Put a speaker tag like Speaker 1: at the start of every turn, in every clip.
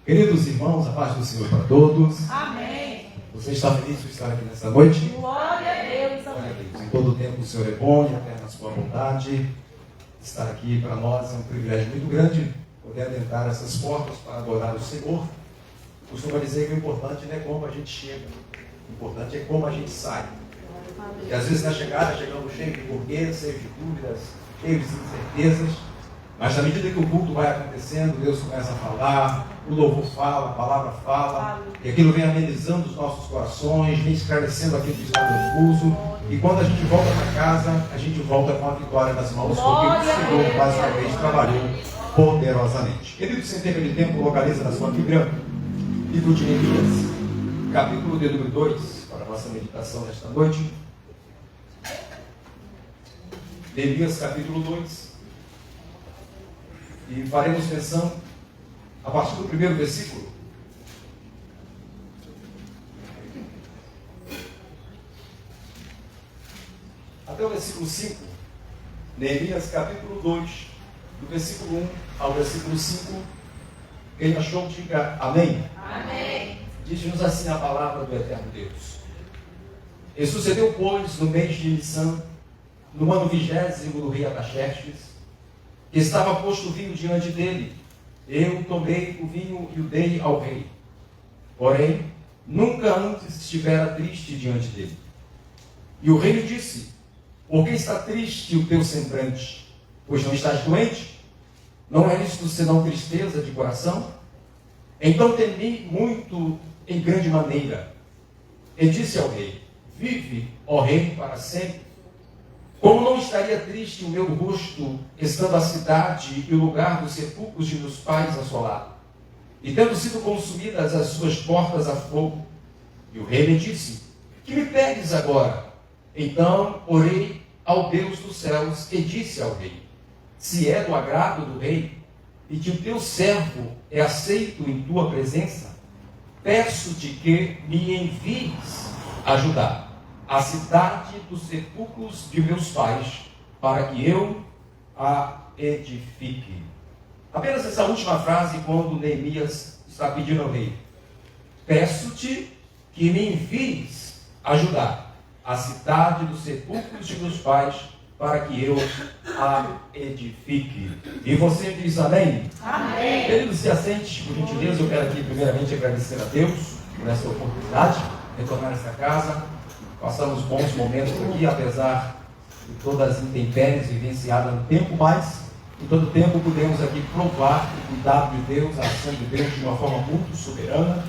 Speaker 1: Queridos irmãos, a paz do Senhor para todos.
Speaker 2: Amém.
Speaker 1: Você está feliz por estar aqui nesta noite?
Speaker 2: Glória a Deus.
Speaker 1: Glória a Deus. Em todo o tempo o Senhor é bom e até na sua vontade. Estar aqui para nós é um privilégio muito grande poder adentrar essas portas para adorar o Senhor. Costumo dizer que o importante não é como a gente chega, o importante é como a gente sai. E às vezes na chegada chegamos cheios de porquês, cheios de dúvidas, cheios de incertezas. Mas na medida que o culto vai acontecendo, Deus começa a falar, o louvor fala, a palavra fala, e aquilo vem amenizando os nossos corações, vem esclarecendo aquilo que está confuso. E quando a gente volta para casa, a gente volta com a vitória nas mãos, porque o Senhor mais uma vez trabalhou poderosamente. Querido, sem perda de tempo, localiza na sua Bíblia, livro de Neemias, capítulo de número 2, para a nossa meditação nesta noite. Neemias, capítulo 2. E faremos menção a partir do primeiro versículo. Até o versículo 5. Neemias capítulo 2, do versículo 1 ao versículo 5. Quem achou, diga amém.
Speaker 2: Amém.
Speaker 1: Diz-nos assim a palavra do eterno Deus. E sucedeu, pois, no mês de Nissan, no ano 20º do rei Artaxerxes, que estava posto o vinho diante dele. Eu tomei o vinho e o dei ao rei. Porém, nunca antes estivera triste diante dele. E o rei lhe disse: por que está triste o teu semblante? Pois não estás doente? Não é isto senão tristeza de coração? Então temi muito em grande maneira. E disse ao rei: vive, ó rei, para sempre. Como não estaria triste o meu rosto, estando a cidade e o lugar dos sepulcros de meus pais assolado, e tendo sido consumidas as suas portas a fogo? E o rei me disse: que me pedes agora? Então orei ao Deus dos céus e disse ao rei: se é do agrado do rei, e que o teu servo é aceito em tua presença, peço-te que me envies ajudar a cidade dos sepulcros de meus pais, para que eu a edifique. Apenas essa última frase, quando Neemias está pedindo ao rei: peço-te que me envies ajudar a cidade dos sepulcros de meus pais, para que eu a edifique. E você diz amém?
Speaker 2: Amém.
Speaker 1: Querido, se assente, por gentileza. Eu quero aqui primeiramente agradecer a Deus por essa oportunidade de retornar a esta casa. Passamos bons momentos aqui, apesar de todas as intempéries vivenciadas no tempo, mas em todo tempo pudemos aqui provar o cuidado de Deus, a ação de Deus de uma forma muito soberana.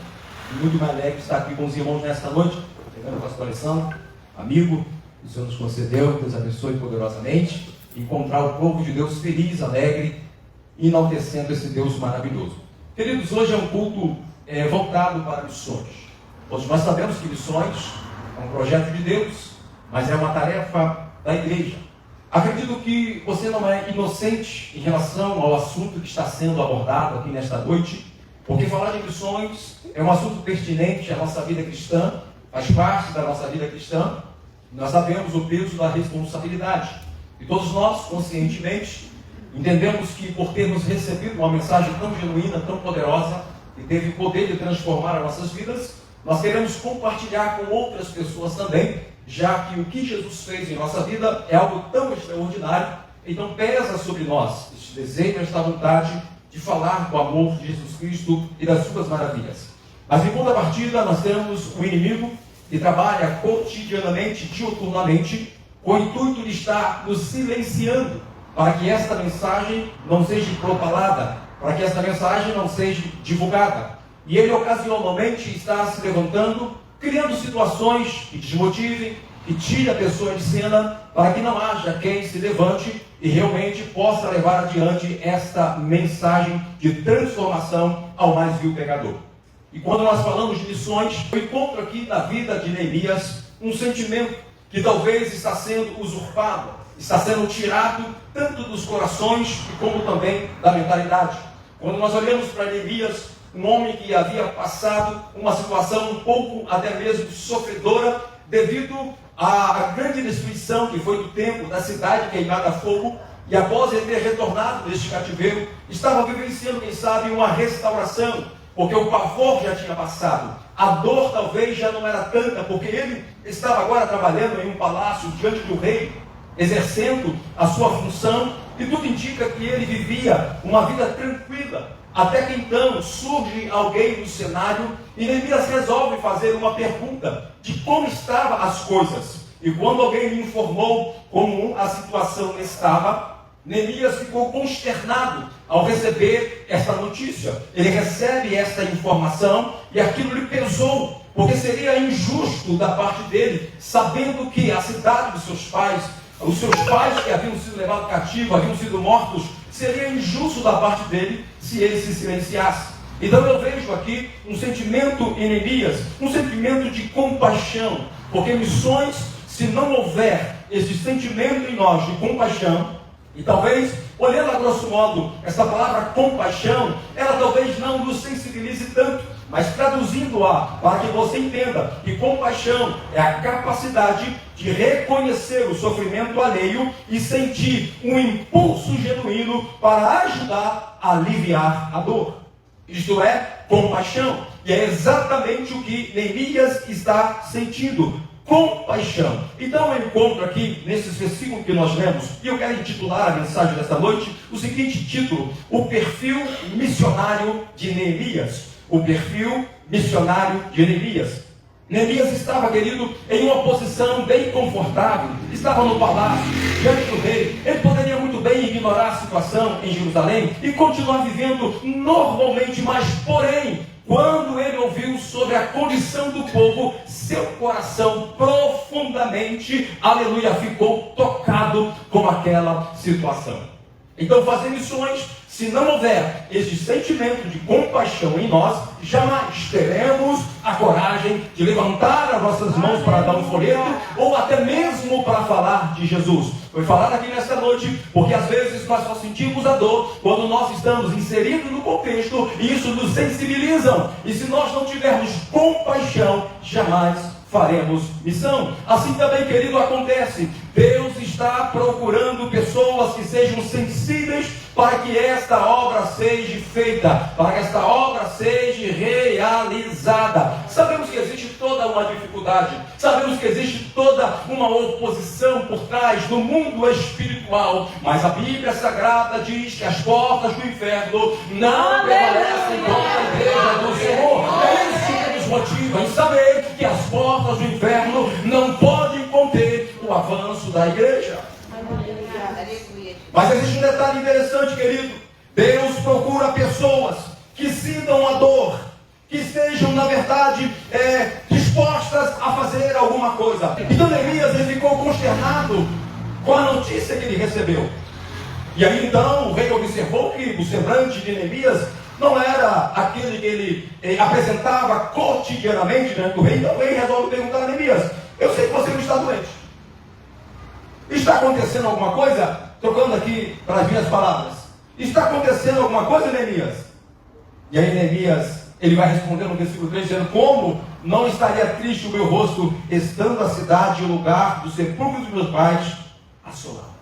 Speaker 1: E muito me alegre estar aqui com os irmãos nesta noite, pegando a pastor Alessandro, amigo, que o Senhor nos concedeu, Deus abençoe poderosamente, encontrar o povo de Deus feliz, alegre, enaltecendo esse Deus maravilhoso. Queridos, hoje é um culto voltado para missões. Hoje nós sabemos que missões é um projeto de Deus, mas é uma tarefa da igreja. Acredito que você não é inocente em relação ao assunto que está sendo abordado aqui nesta noite, porque falar de missões é um assunto pertinente à nossa vida cristã, faz parte da nossa vida cristã. Nós sabemos o peso da responsabilidade. E todos nós, conscientemente, entendemos que por termos recebido uma mensagem tão genuína, tão poderosa, que teve o poder de transformar as nossas vidas, nós queremos compartilhar com outras pessoas também, já que o que Jesus fez em nossa vida é algo tão extraordinário. Então pesa sobre nós este desejo, esta vontade de falar do amor de Jesus Cristo e das suas maravilhas. Mas em contrapartida, nós temos um inimigo que trabalha cotidianamente, diuturnamente, com o intuito de estar nos silenciando, para que esta mensagem não seja propalada, para que esta mensagem não seja divulgada. E ele ocasionalmente está se levantando, criando situações que desmotivem, que tire a pessoa de cena, para que não haja quem se levante e realmente possa levar adiante esta mensagem de transformação ao mais vil pecador. E quando nós falamos de missões, eu encontro aqui na vida de Neemias um sentimento que talvez está sendo usurpado, está sendo tirado tanto dos corações como também da mentalidade. Quando nós olhamos para Neemias, um homem que havia passado uma situação um pouco até mesmo sofredora, devido à grande destruição que foi do templo, da cidade queimada a fogo, e após ele ter retornado deste cativeiro, estava vivenciando, quem sabe, uma restauração, porque o pavor já tinha passado. A dor talvez já não era tanta, porque ele estava agora trabalhando em um palácio diante do rei, exercendo a sua função, e tudo indica que ele vivia uma vida tranquila. Até que então surge alguém no cenário e Neemias resolve fazer uma pergunta de como estavam as coisas. E quando alguém lhe informou como a situação estava, Neemias ficou consternado ao receber esta notícia. Ele recebe esta informação e aquilo lhe pesou, porque seria injusto da parte dele, sabendo que a cidade dos seus pais, os seus pais que haviam sido levados cativos, haviam sido mortos, seria injusto da parte dele se ele se silenciasse. Então eu vejo aqui um sentimento em Neemias, um sentimento de compaixão, porque missões, se não houver esse sentimento em nós de compaixão, e talvez, olhando a grosso modo, essa palavra compaixão, ela talvez não nos sensibilize tanto, mas traduzindo-a para que você entenda que compaixão é a capacidade de reconhecer o sofrimento alheio e sentir um impulso genuíno para ajudar a aliviar a dor. Isto é compaixão, e é exatamente o que Neemias está sentindo. Compaixão. Então eu encontro aqui, nesses versículos que nós lemos, e eu quero intitular a mensagem desta noite, o seguinte título: o perfil missionário de Neemias. O perfil missionário de Neemias. Neemias estava, querido, em uma posição bem confortável, estava no palácio, diante do rei. Ele poderia muito bem ignorar a situação em Jerusalém e continuar vivendo normalmente, mas porém, quando ele ouviu sobre a condição do povo, seu coração profundamente, aleluia, ficou tocado com aquela situação. Então, fazer missões, se não houver esse sentimento de compaixão em nós, jamais teremos a coragem de levantar as nossas mãos para dar um folheto, ou até mesmo para falar de Jesus. Foi falado aqui nesta noite, porque às vezes nós só sentimos a dor quando nós estamos inseridos no contexto, e isso nos sensibiliza. E se nós não tivermos compaixão, jamais faremos missão. Assim também, querido, acontece. Deus está procurando pessoas que sejam sensíveis para que esta obra seja feita, para que esta obra seja realizada. Sabemos que existe toda uma dificuldade, sabemos que existe toda uma oposição por trás do mundo espiritual, mas a Bíblia Sagrada diz que as portas do inferno não prevalecem contra a igreja do Senhor. É isso que nos motiva em saber que as portas do inferno não podem conter o avanço da igreja. Mas existe um detalhe interessante, querido. Deus procura pessoas que sintam a dor, que estejam, na verdade, dispostas a fazer alguma coisa. Então Neemias, ele ficou consternado com a notícia que ele recebeu. E aí então o rei observou que o semblante de Neemias não era aquele que ele apresentava cotidianamente diante do rei. Então o rei resolve perguntar a Neemias: eu sei que você não está doente. Está acontecendo alguma coisa? Trocando aqui para as minhas palavras. Está acontecendo alguma coisa, Neemias? E aí Neemias, ele vai responder no versículo 3, dizendo: como não estaria triste o meu rosto, estando a cidade e o lugar do sepulcro dos meus pais assolado.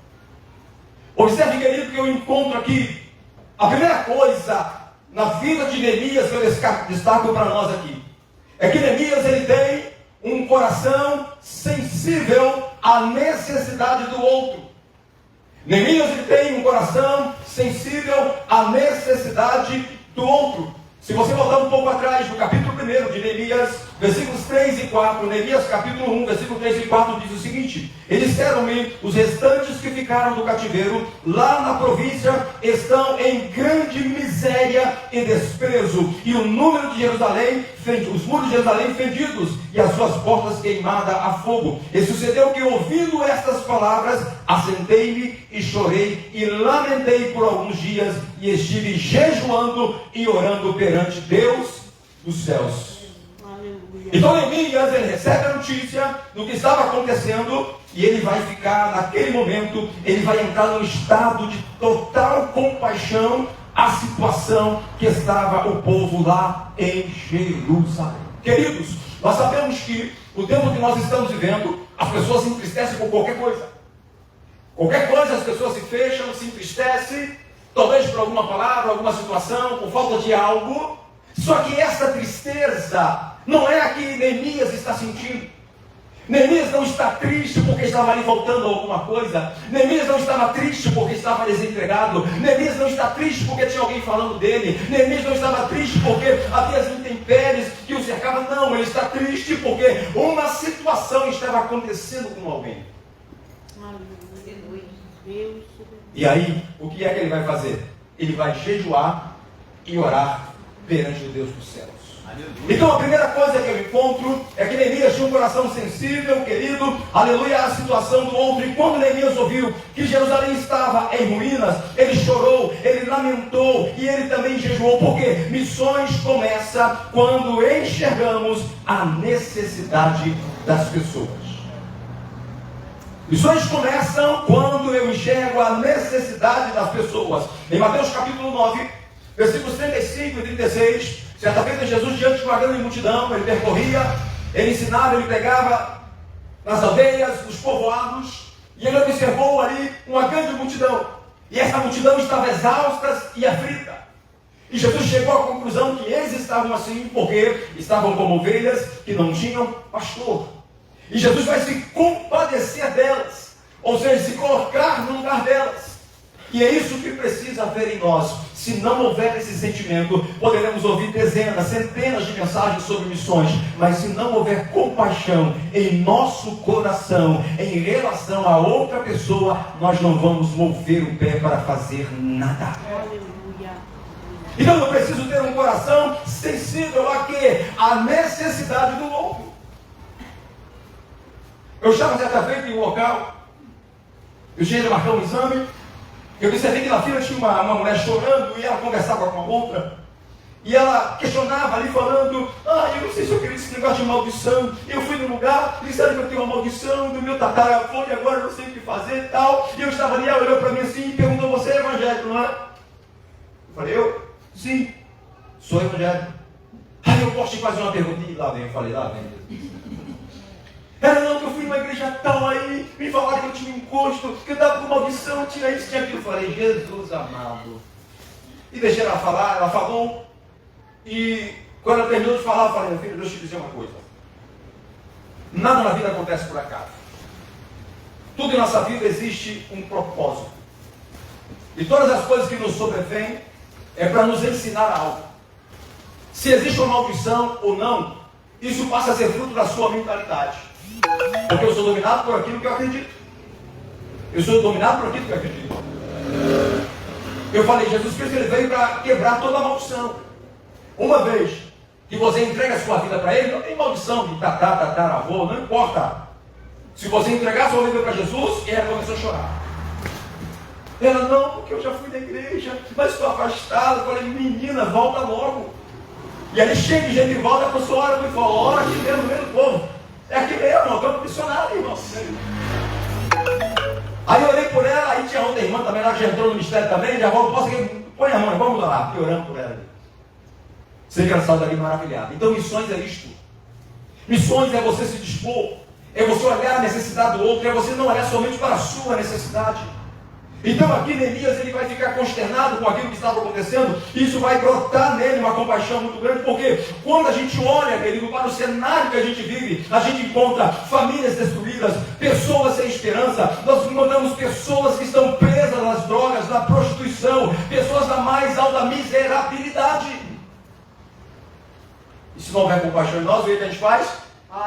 Speaker 1: Observe, querido, que eu encontro aqui a primeira coisa na vida de Neemias que eu destaco para nós aqui, é que Neemias, ele tem um coração sensível à necessidade do outro. Neemias, ele tem um coração sensível à necessidade do outro. Se você voltar um pouco atrás, no capítulo 1 de Neemias, versículos 3 e 4, Neemias capítulo 1, versículo 3 e 4 diz o seguinte: e disseram-me os restantes que ficaram do cativeiro, lá na província, estão em grande miséria e desprezo, e o número de Jerusalém, os muros de Jerusalém fendidos, e as suas portas queimadas a fogo. E sucedeu que, ouvindo estas palavras, assentei-me e chorei, e lamentei por alguns dias, e estive jejuando e orando perante Deus dos céus. Então Neemias, ele recebe a notícia do que estava acontecendo, e ele vai ficar, naquele momento, ele vai entrar num estado de total compaixão à situação que estava o povo lá em Jerusalém. Queridos, nós sabemos que o tempo que nós estamos vivendo, as pessoas se entristecem com qualquer coisa. Qualquer coisa as pessoas se fecham, se entristecem, talvez por alguma palavra, alguma situação, por falta de algo. Só que essa tristeza não é a que Neemias está sentindo. Neemias não está triste porque estava ali faltando alguma coisa. Neemias não estava triste porque estava desempregado. Neemias não está triste porque tinha alguém falando dele. Neemias não estava triste porque havia as intempéries que o cercavam. Não, ele está triste porque uma situação estava acontecendo com alguém. E aí, o que é que ele vai fazer? Ele vai jejuar e orar perante o Deus dos céus. Então a primeira coisa que eu encontro é que Neemias tinha um coração sensível, querido, aleluia, à situação do outro. E quando Neemias ouviu que Jerusalém estava em ruínas, ele chorou, ele lamentou e ele também jejuou. Porque missões começa quando enxergamos a necessidade das pessoas. Missões começam quando eu enxergo a necessidade das pessoas. Em Mateus capítulo 9, versículos 35 e 36, certa vez Jesus diante de uma grande multidão, ele percorria, ele ensinava, ele pregava nas aldeias, nos povoados, e ele observou ali uma grande multidão. E essa multidão estava exausta e aflita. E Jesus chegou à conclusão que eles estavam assim porque estavam como ovelhas que não tinham pastor. E Jesus vai se compadecer delas, ou seja, se colocar no lugar delas. E é isso que precisa haver em nós. Se não houver esse sentimento, poderemos ouvir dezenas, centenas de mensagens sobre missões, mas se não houver compaixão em nosso coração, em relação a outra pessoa, nós não vamos mover o pé para fazer nada. Então eu preciso ter um coração sensível a quê? A necessidade do outro. Eu estava certa vez em um local, eu tinha de marcar um exame, eu percebi que na fila tinha uma mulher chorando e ela conversava com a outra. E ela questionava ali falando, eu não sei se eu queria esse negócio de maldição. Eu fui num lugar, disseram que eu tenho uma maldição do meu tataravô e agora eu não sei o que fazer e tal. E eu estava ali, ela olhou para mim assim e perguntou, você é evangélico, não é? Eu falei, eu? Sim, sou evangélico. Eu posso te fazer uma pergunta? E lá vem, eu falei, lá vem. Era não, que eu fui numa igreja tal aí, me falaram que eu tinha um encosto, que eu estava com maldição, tinha isso, tinha aquilo. Eu falei, Jesus amado. E deixei ela falar, ela falou. E quando ela terminou de falar, eu falei, meu filho, deixa eu te dizer uma coisa. Nada na vida acontece por acaso. Tudo em nossa vida existe um propósito. E todas as coisas que nos sobrevêm é para nos ensinar algo. Se existe uma maldição ou não, isso passa a ser fruto da sua mentalidade. Porque eu sou dominado por aquilo que eu acredito. Eu sou dominado por aquilo que eu acredito. Eu falei, Jesus Cristo ele veio para quebrar toda a maldição. Uma vez que você entrega a sua vida para Ele, não tem maldição de tataravô, não importa. Se você entregar a sua vida para Jesus, e ela começou a chorar. Ela, não, porque eu já fui da igreja, mas estou afastado. Eu falei, menina, volta logo. E ali cheio de gente em volta, a pessoa ora e fala, ora aqui mesmo, no meio do povo. É aqui mesmo, irmão, campo missionário, irmão. Aí eu olhei por ela, aí tinha outra irmã também, ela já entrou no ministério também, já volto, posso que põe a mão, vamos lá, aqui orando por ela. Você que ela saiu dali maravilhada. Então missões é isto. Missões é você se dispor, é você olhar a necessidade do outro, é você não olhar somente para a sua necessidade. Então aqui Neemias ele vai ficar consternado com aquilo que estava acontecendo. Isso vai brotar nele uma compaixão muito grande. Porque quando a gente olha, querido, para o cenário que a gente vive, a gente encontra famílias destruídas, pessoas sem esperança. Nós encontramos pessoas que estão presas nas drogas, na prostituição, pessoas da mais alta miserabilidade. E se não houver compaixão em nós, o que a gente faz?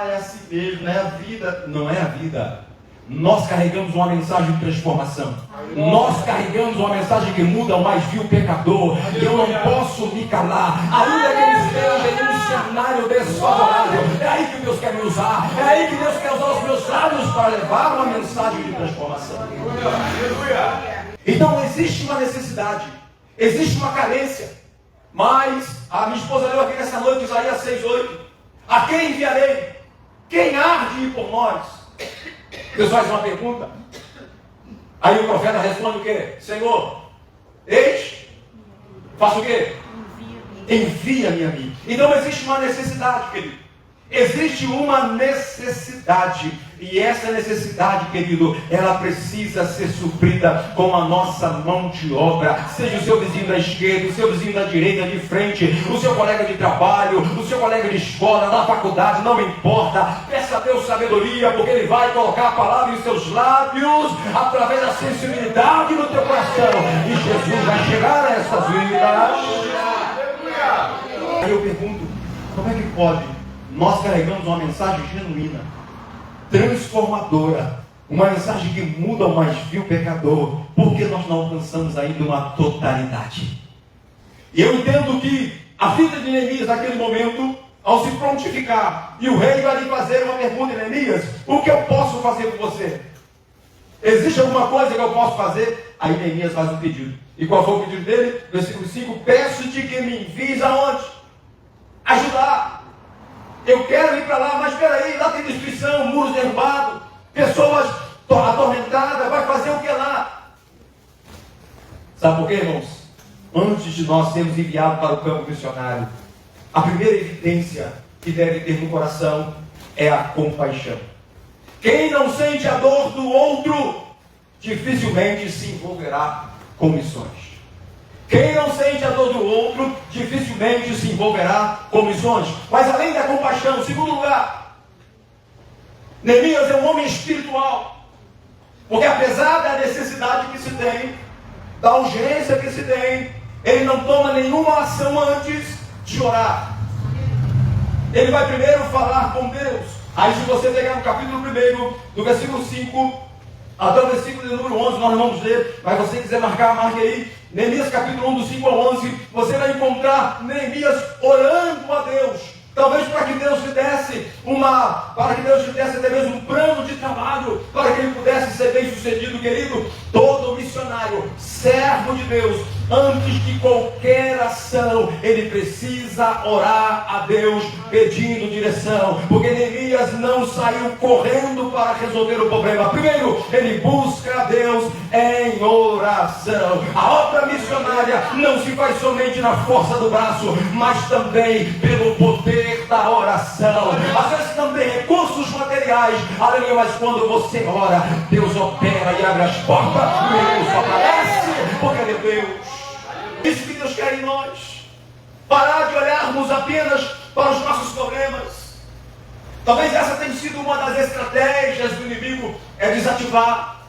Speaker 1: É assim mesmo, não é a vida. Não é a vida. Nós carregamos uma mensagem de transformação. Nós carregamos uma mensagem que muda o mais vil pecador. E eu não posso me calar. Ainda que eu esteja em um cenário desfavorável, é aí que Deus quer me usar. É aí que Deus quer usar os meus lábios para levar uma mensagem de transformação. Então existe uma necessidade, existe uma carência. Mas a minha esposa leu aqui nessa noite Isaías 6:8. A quem enviarei? Quem há de ir por nós? Deus faz uma pergunta. Aí o profeta responde o quê? Senhor, eis, faço o quê? Envia-me a mim. Então existe uma necessidade, querido. Existe uma necessidade. E essa necessidade, querido, ela precisa ser suprida com a nossa mão de obra. Seja o seu vizinho da esquerda, o seu vizinho da direita, de frente, o seu colega de trabalho, o seu colega de escola, na faculdade, não importa. Peça a Deus sabedoria, porque Ele vai colocar a palavra em seus lábios, através da sensibilidade no teu coração. E Jesus vai chegar a essas vidas. Aí eu pergunto, como é que pode? Nós carregamos uma mensagem genuína, transformadora, uma mensagem que muda o mais vil pecador, porque nós não alcançamos ainda uma totalidade. E eu entendo que a vida de Neemias naquele momento, ao se prontificar, e o rei vai lhe fazer uma pergunta: Neemias, o que eu posso fazer por você? Existe alguma coisa que eu posso fazer? Aí Neemias faz um pedido. E qual foi o pedido dele? Versículo 5: peço-te que me envies aonde? Ajudar. Eu quero ir para lá, mas espera aí, lá tem destruição, muros derrubados, pessoas atormentadas, vai fazer o que lá? Sabe por quê, irmãos? Antes de nós sermos enviados para o campo missionário, a primeira evidência que deve ter no coração é a compaixão. Quem não sente a dor do outro, dificilmente se envolverá com missões. Quem não sente a dor do outro, dificilmente se envolverá com missões. Mas além da compaixão, em segundo lugar, Neemias é um homem espiritual. Porque apesar da necessidade que se tem, da urgência que se tem, ele não toma nenhuma ação antes de orar. Ele vai primeiro falar com Deus. Aí se você pegar no capítulo 1, do versículo 5 até o versículo de número 11, nós vamos ler, mas se você quiser marcar, marque aí. Neemias capítulo 1, do 5 ao 11, você vai encontrar Neemias orando a Deus. Talvez para que Deus lhe desse até mesmo um plano de trabalho, para que ele pudesse ser bem sucedido, querido. Todo missionário, servo de Deus, antes de qualquer ação, ele precisa orar a Deus pedindo direção, porque Neemias não saiu correndo para resolver o problema. Primeiro, ele busca a Deus em oração. A obra missionária não se faz somente na força do braço, mas também pelo poder da oração. Às vezes também recursos materiais, aleluia, mas quando você ora, Deus opera e abre as portas, Deus aparece, porque Ele é Deus. Isso que Deus quer em nós. Parar de olharmos apenas para os nossos problemas. Talvez essa tenha sido uma das estratégias do inimigo, é desativar,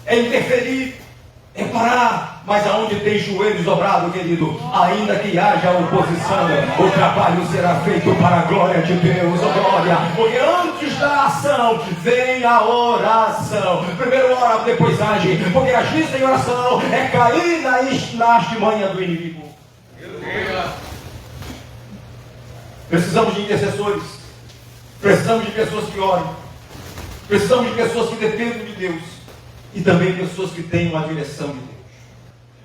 Speaker 1: é interferir, é parar. Mas aonde tem joelhos dobrados, querido, ainda que haja oposição, o trabalho será feito para a glória de Deus, oh glória. Porque antes da ação vem a oração. Primeiro ora, depois age. Porque agir sem oração é cair na artimanha do inimigo. Precisamos de intercessores. Precisamos de pessoas que orem. Precisamos de pessoas que dependam de Deus. E também pessoas que tenham a direção de Deus.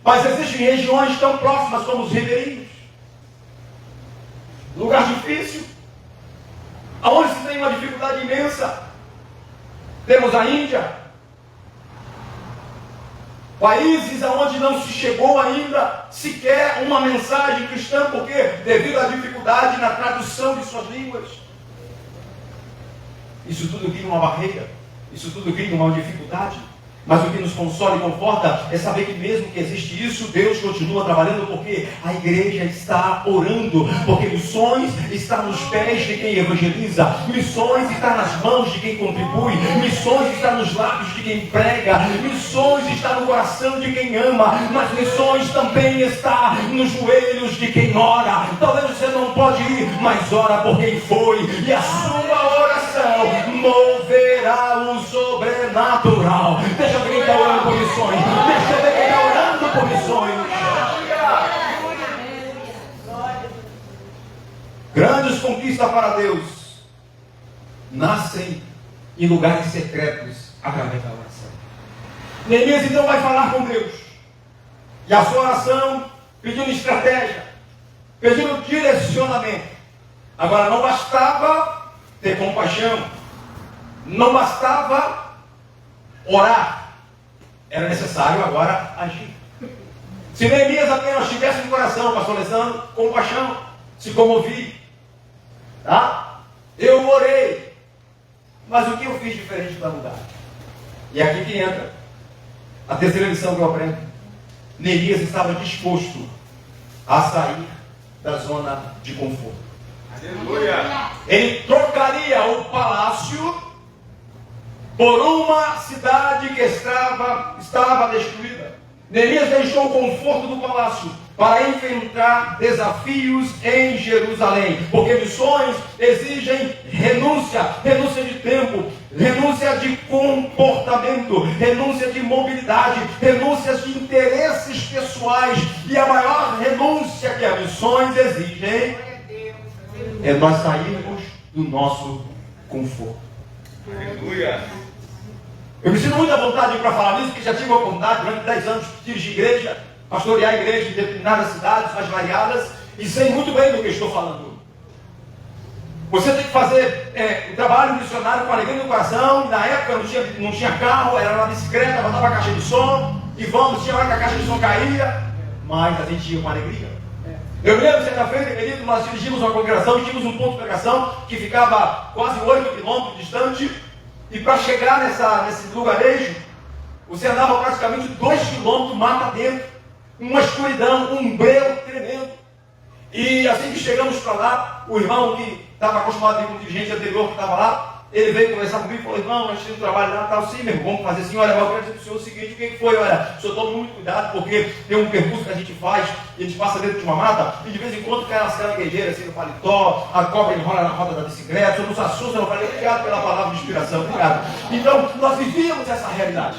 Speaker 1: Mas existem regiões tão próximas como os ribeirinhos, lugar difícil, aonde se tem uma dificuldade imensa. Temos a Índia, países aonde não se chegou ainda sequer uma mensagem cristã, porque devido à dificuldade na tradução de suas línguas. Isso tudo cria uma barreira, isso tudo cria uma dificuldade. Mas o que nos consola e conforta é saber que mesmo que existe isso, Deus continua trabalhando, porque a igreja está orando, porque missões está nos pés de quem evangeliza, missões está nas mãos de quem contribui, missões está nos lábios de quem prega, missões está no coração de quem ama, mas missões também está nos joelhos de quem ora. Talvez você não pode ir, mas ora por quem foi, e a sua oração moverá o sobrenatural. Deixa eu ver quem está orando por missões. Deixa eu ver quem está orando por missões. Grandes conquistas para Deus nascem em lugares secretos através da oração. Neemias então vai falar com Deus. E a sua oração pedindo estratégia, pedindo direcionamento. Agora não bastava ter compaixão, não bastava orar, era necessário agora agir. Se Neemias apenas tivesse no coração, pastor Alessandro, compaixão, se comovi, tá? Eu orei, Mas o que eu fiz diferente para mudar? E é aqui que entra a terceira lição que eu aprendo. Neemias estava disposto a sair da zona de conforto.
Speaker 3: Aleluia!
Speaker 1: Ele trocaria o palácio por uma cidade que estava destruída. Neemias deixou o conforto do palácio para enfrentar desafios em Jerusalém, porque missões exigem renúncia de tempo, renúncia de comportamento, renúncia de mobilidade, renúncia de interesses pessoais, e a maior renúncia que as missões exigem é nós sairmos do nosso conforto.
Speaker 3: Aleluia!
Speaker 1: Eu me sinto muita vontade para falar nisso, porque já tive a oportunidade durante 10 anos de dirigir igreja, pastorear igreja em determinadas cidades mais variadas, e sei muito bem do que estou falando. Você tem que fazer um trabalho missionário com alegria no coração, e na época não tinha carro, era uma bicicleta, botava a caixa de som, e tinha hora que a caixa de som caía, mas a gente ia com alegria. Eu me lembro, certa-feira, querido, nós dirigimos uma congregação, tínhamos um ponto de pregação que ficava quase 8 quilômetros distante, e para chegar nesse lugarejo, você andava praticamente 2 quilômetros mata dentro, uma escuridão, um breu tremendo. E assim que chegamos para lá, o irmão que estava acostumado a ir com o dirigente anterior que estava lá, ele veio conversar comigo e falou: irmão, nós temos um trabalho lá, tal, sim, meu irmão, vamos fazer assim. Olha, eu quero dizer para o senhor o seguinte: o que foi? Olha, o senhor tome muito cuidado, porque tem um percurso que a gente faz, e a gente passa dentro de uma mata, e de vez em quando cai nas caranguejeiras, assim, no paletó, a cobra enrola na roda da bicicleta, o senhor nos assusta. Eu falei: obrigado pela palavra de inspiração, obrigado. Então, nós vivíamos essa realidade.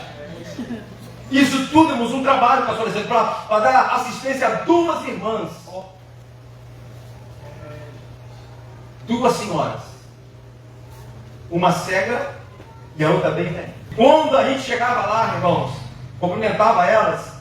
Speaker 1: Isso tudo temos um trabalho, pastor Alessandro, para dar assistência a 2 irmãs. 2 senhoras. Uma cega e a outra bem velha. Quando a gente chegava lá, irmãos, cumprimentava elas,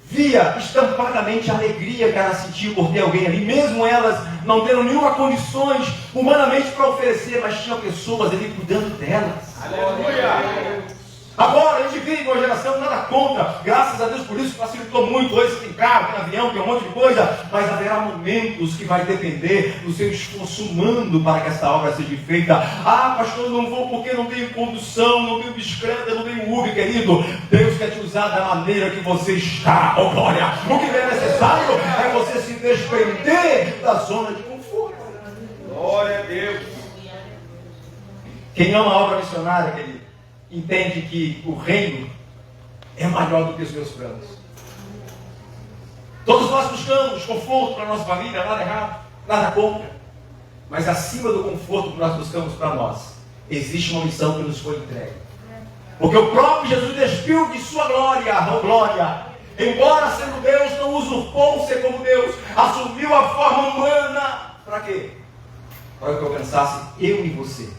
Speaker 1: via estampadamente a alegria que elas sentiam por ter alguém ali, mesmo elas não tendo nenhuma condições humanamente para oferecer, mas tinha pessoas ali cuidando delas.
Speaker 3: Aleluia!
Speaker 1: Agora a gente vive uma geração nada contra, graças a Deus por isso facilitou muito. Hoje tem carro, tem avião, tem um monte de coisa, mas haverá momentos que vai depender do seu esforço humano para que essa obra seja feita. Ah, pastor, não vou porque não tenho condução, não tenho bicicleta, não tenho Uber, querido. Deus quer te usar da maneira que você está, oh glória. O que é necessário é você se desprender da zona de conforto.
Speaker 3: Glória a Deus!
Speaker 1: Quem ama a obra missionária, querido, entende que o reino é maior do que os meus planos. Todos nós buscamos conforto para a nossa família, nada errado, nada contra. Mas acima do conforto que nós buscamos para nós, existe uma missão que nos foi entregue. Porque o próprio Jesus despiu de sua glória, a glória. Embora sendo Deus, não usurpou ser como Deus, assumiu a forma humana. Para quê? Para que alcançasse eu e você.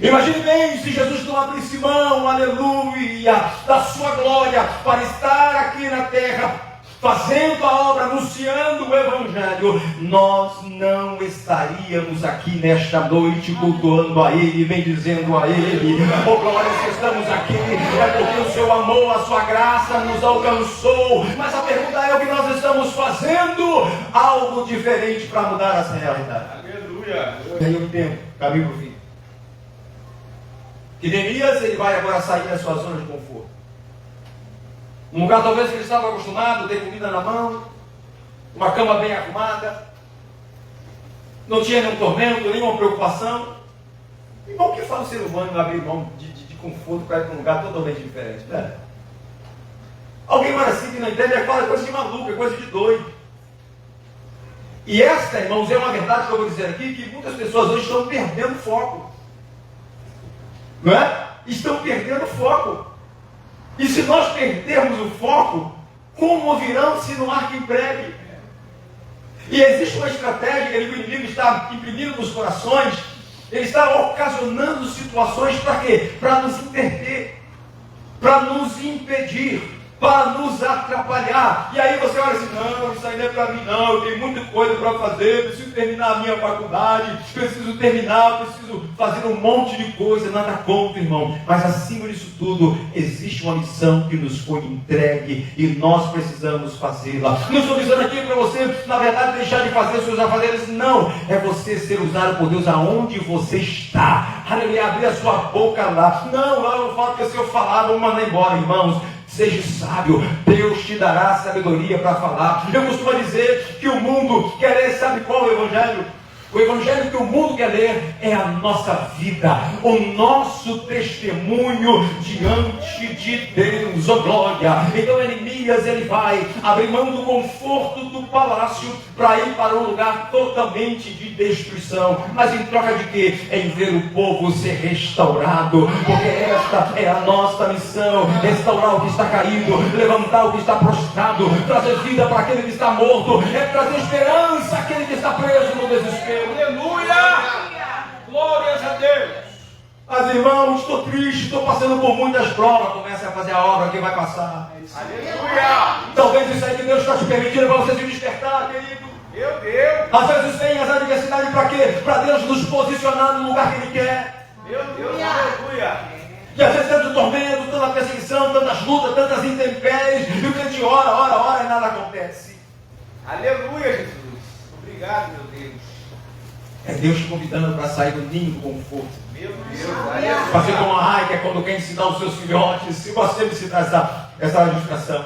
Speaker 1: Imagine bem se Jesus não abrisse mão, aleluia, da sua glória para estar aqui na terra, fazendo a obra, anunciando o Evangelho. Nós não estaríamos aqui nesta noite cultuando a Ele, bendizendo a Ele. Oh glória, se estamos aqui é porque o seu amor, a sua graça nos alcançou. Mas a pergunta é: o que nós estamos fazendo? Algo diferente para mudar essa realidade.
Speaker 3: Aleluia!
Speaker 1: E aí o tempo, caminho para o fim. Que Neemias, ele vai agora sair da sua zona de conforto. Um lugar talvez que ele estava acostumado, ter comida na mão, uma cama bem arrumada, não tinha nenhum tormento, nenhuma preocupação. E bom que fala o ser humano abrir mão de conforto para ir para um lugar totalmente diferente, né? Alguém mais assim que não entende, é coisa de maluco, é coisa de doido. E esta, irmãos, é uma verdade que eu vou dizer aqui, que muitas pessoas hoje estão perdendo foco. Não é? Estão perdendo foco. E se nós perdermos o foco, como ouvirão se não há quem pregue? E existe uma estratégia que o inimigo está imprimindo nos corações. Ele está ocasionando situações para quê? Para nos interter, para nos impedir para nos atrapalhar. E aí você olha assim, não, isso aí não é para mim não, eu tenho muita coisa para fazer, preciso terminar a minha faculdade, preciso fazer um monte de coisa, nada contra, irmão. Mas acima disso tudo, existe uma missão que nos foi entregue e nós precisamos fazê-la. Não estou dizendo aqui para você, na verdade, deixar de fazer os seus afazeres, não. É você ser usado por Deus aonde você está. Aleluia, abrir a sua boca lá. Não, lá eu falo que se eu falar, vou mandar embora, irmãos. Seja sábio, Deus te dará sabedoria para falar. Eu costumo dizer que o mundo quer ler, sabe qual é o Evangelho? O Evangelho que o mundo quer ler é a nossa vida, o nosso testemunho diante de Deus, oh glória. Então Neemias, ele vai abrir mão do conforto do palácio para ir para um lugar totalmente de destruição. Mas em troca de quê? Em ver o povo ser restaurado, porque esta é a nossa missão: restaurar o que está caído, levantar o que está prostrado, trazer vida para aquele que está morto, é trazer esperança àquele que está preso no desespero.
Speaker 3: Aleluia! Glórias a Deus!
Speaker 1: Mas irmãos, estou triste, estou passando por muitas provas. Comece a fazer a obra que vai passar.
Speaker 3: Aleluia!
Speaker 1: Talvez isso aí que Deus está te permitindo para você se despertar, querido.
Speaker 3: Meu Deus!
Speaker 1: Às vezes vem as adversidades para quê? Para Deus nos posicionar no lugar que Ele quer.
Speaker 3: Meu Deus! Aleluia!
Speaker 1: E às vezes tanto tormento, tanta perseguição, tantas lutas, tantas intempéries, e o crente ora e nada acontece.
Speaker 3: Aleluia, Jesus! Obrigado, meu Deus!
Speaker 1: É Deus te convidando para sair do ninho do conforto.
Speaker 3: Meu Deus!
Speaker 1: Fazer como a Rai, que é quando quer ensinar os seus filhotes. Se você me citar essa ilustração.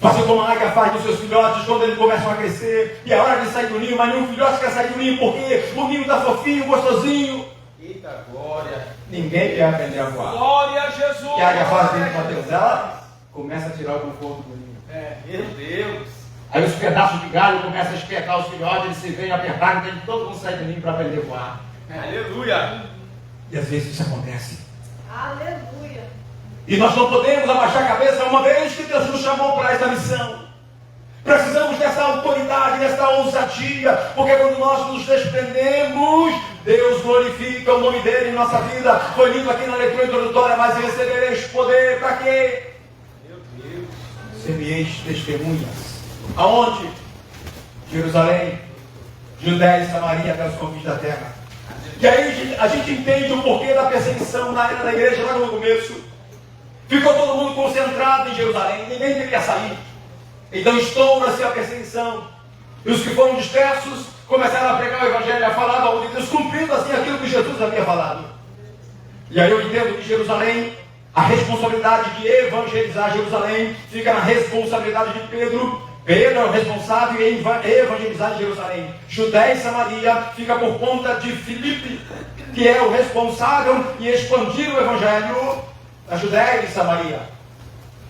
Speaker 1: Fazer como a águia faz dos seus filhotes quando eles começam a crescer. E é hora de sair do ninho, mas nenhum filhote quer sair do ninho porque o ninho está fofinho, gostosinho.
Speaker 3: Eita glória!
Speaker 1: Ninguém quer aprender a voar.
Speaker 3: Glória a Jesus!
Speaker 1: E a águia faz dentro de Mateus, ela começa a tirar o conforto do ninho.
Speaker 3: Meu Deus!
Speaker 1: Aí os pedaços de galho começam a espetar os filhotes, eles se veem apertar, então todo mundo sai do ninho para aprender a voar.
Speaker 3: Aleluia!
Speaker 1: E às vezes isso acontece.
Speaker 2: Aleluia.
Speaker 1: E nós não podemos abaixar a cabeça uma vez que Deus nos chamou para esta missão. Precisamos dessa autoridade, dessa ousadia, porque quando nós nos desprendemos, Deus glorifica o nome dele em nossa vida. Foi lido aqui na leitura introdutória, mas recebereis poder para quê?
Speaker 3: Meu Deus!
Speaker 1: Semeis testemunhas. Aonde? Jerusalém, Judéia e Samaria até os confins da terra. E aí a gente entende o porquê da perseguição na era da igreja lá no começo. Ficou todo mundo concentrado em Jerusalém, ninguém queria sair. Então estoura-se a perseguição. E os que foram dispersos começaram a pregar o Evangelho, a falar da ordem de Deus, cumprindo assim aquilo que Jesus havia falado. E aí eu entendo que Jerusalém, a responsabilidade de evangelizar Jerusalém fica na responsabilidade de Pedro. Pedro é o responsável em evangelizar Jerusalém. Judéia e Samaria fica por conta de Filipe, que é o responsável em expandir o Evangelho da Judéia e Samaria.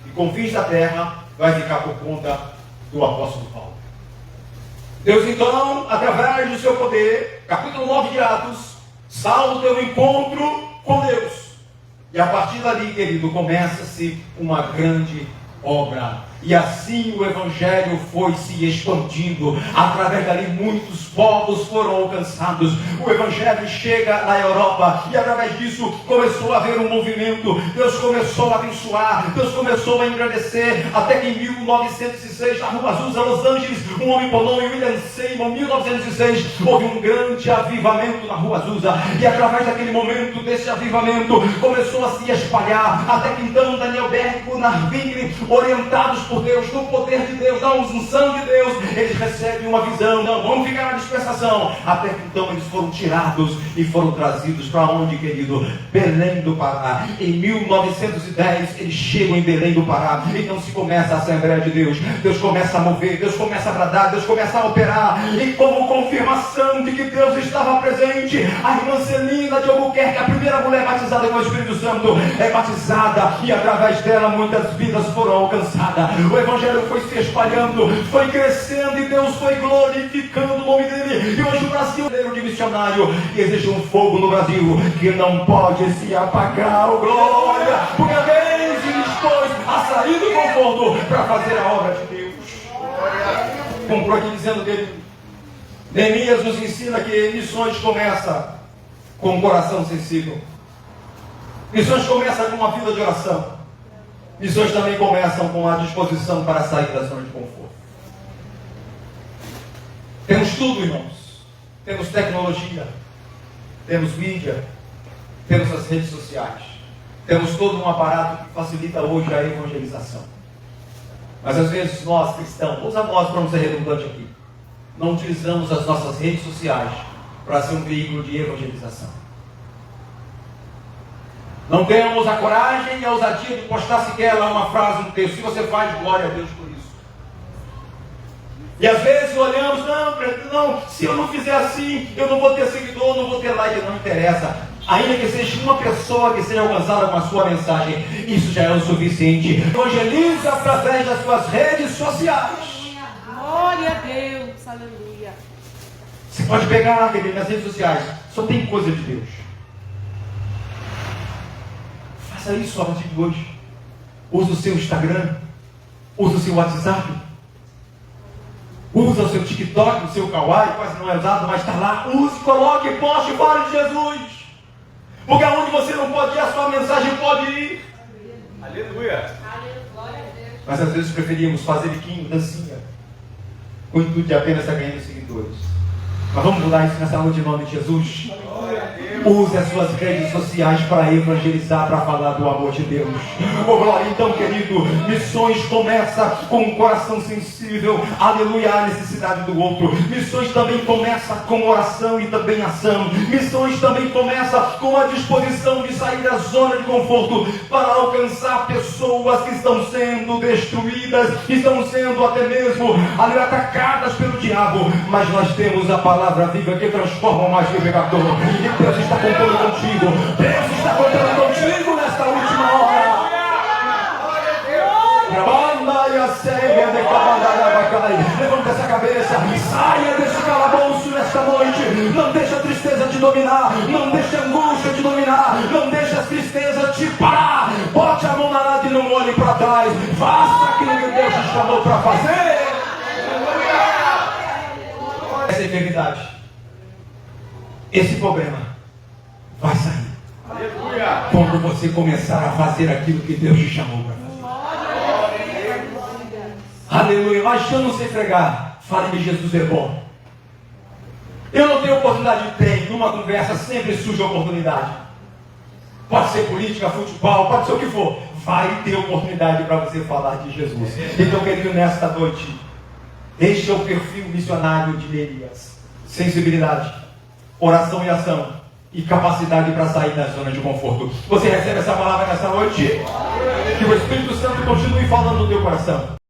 Speaker 1: E confins da terra vai ficar por conta do apóstolo Paulo. Deus então, através do seu poder, capítulo 9 de Atos, Saulo tem um encontro com Deus. E a partir dali, querido, começa-se uma grande obra. E assim o Evangelho foi se expandindo. Através dali muitos povos foram alcançados. O Evangelho chega na Europa. E através disso começou a haver um movimento. Deus começou a abençoar. Deus começou a engrandecer. Até que em 1906, na Rua Azusa, Los Angeles, um homem por nome William Seymour, em 1906, houve um grande avivamento na Rua Azusa. E através daquele momento, desse avivamento, começou a se espalhar. Até que então Daniel Berg, Narvini, orientados por Deus, no poder de Deus, na unção de Deus, eles recebem uma visão. Não vão ficar na dispersação. Até que então eles foram tirados e foram trazidos para onde, querido? Belém do Pará. Em 1910 eles chegam em Belém do Pará. Então se começa a Assembleia de Deus. Deus começa a mover, Deus começa a bradar, Deus começa a operar. E como confirmação de que Deus estava presente, a irmã Celina de Albuquerque, a primeira mulher batizada com o Espírito Santo, é batizada. E através dela muitas vidas foram alcançadas. O Evangelho foi se espalhando, foi crescendo e Deus foi glorificando o nome dele. E hoje o Brasil é de missionário. E existe um fogo no Brasil que não pode se apagar. Oh, glória! Porque Deus se dispôs a sair do conforto para fazer a obra de Deus. Conclui aqui dizendo que Neemias nos ensina que missões começam com um coração sensível. Missões começam com uma vida de oração. Missões também começam com a disposição para sair da zona de conforto. Temos tudo, irmãos. Temos tecnologia, temos mídia, temos as redes sociais, temos todo um aparato que facilita hoje a evangelização. Mas às vezes nós cristãos, vou usar nós para não ser redundante aqui, não utilizamos as nossas redes sociais para ser um veículo de evangelização. Não temos a coragem e a ousadia de postar sequer lá uma frase no texto. Se você faz, glória a Deus por isso. E às vezes olhamos, não, se eu não fizer assim, eu não vou ter seguidor, não vou ter like, não interessa. Ainda que seja uma pessoa que seja alcançada com a sua mensagem, isso já é o suficiente. Evangeliza através das suas redes sociais.
Speaker 2: Glória a Deus, aleluia.
Speaker 1: Você pode pegar, querido, nas redes sociais, só tem coisa de Deus. Faça isso a partir de hoje. Usa o seu Instagram, usa o seu WhatsApp, usa o seu TikTok, o seu Kawaii, quase não é usado, mas está lá. Use, coloque, poste, fale de Jesus. Porque aonde você não pode ir, a sua mensagem pode ir.
Speaker 3: Aleluia.
Speaker 2: Glória a Deus.
Speaker 1: Mas às vezes preferimos fazer biquinho, dancinha, com o intuito de apenas estar ganhando seguidores. Mas vamos mudar isso nessa noite em nome de Jesus. Use as suas redes sociais para evangelizar, para falar do amor de Deus. Oh glória, então querido, missões começa com um coração sensível, aleluia, à necessidade do outro. Missões também começa com oração e também ação. Missões também começa com a disposição de sair da zona de conforto para alcançar pessoas que estão sendo destruídas, que estão sendo até mesmo atacadas pelo diabo. Mas nós temos a palavra viva que transforma o mais que o pecador. E Deus está contando contigo. Deus está contando contigo nesta última hora. Levanta essa cabeça, saia desse calabouço nesta noite. Não deixa a tristeza te dominar, não deixa a angústia te dominar, não deixa a tristeza te parar. Bote a mão na nada e não olhe para trás. Faça aquilo que Deus te chamou para fazer. Essa enfermidade, esse problema vai sair.
Speaker 3: Aleluia.
Speaker 1: Quando você começar a fazer aquilo que Deus te chamou para fazer. Aleluia. Mas chama sem fregar. Fale de Jesus é bom. Eu não tenho oportunidade, tem. Numa conversa sempre surge oportunidade. Pode ser política, futebol, pode ser o que for. Vai ter oportunidade para você falar de Jesus. Então, querido, nesta noite, este é o perfil missionário de Elias. Sensibilidade, oração e ação, e capacidade para sair da zona de conforto. Você recebe essa palavra nessa noite? Que o Espírito Santo continue falando no teu coração.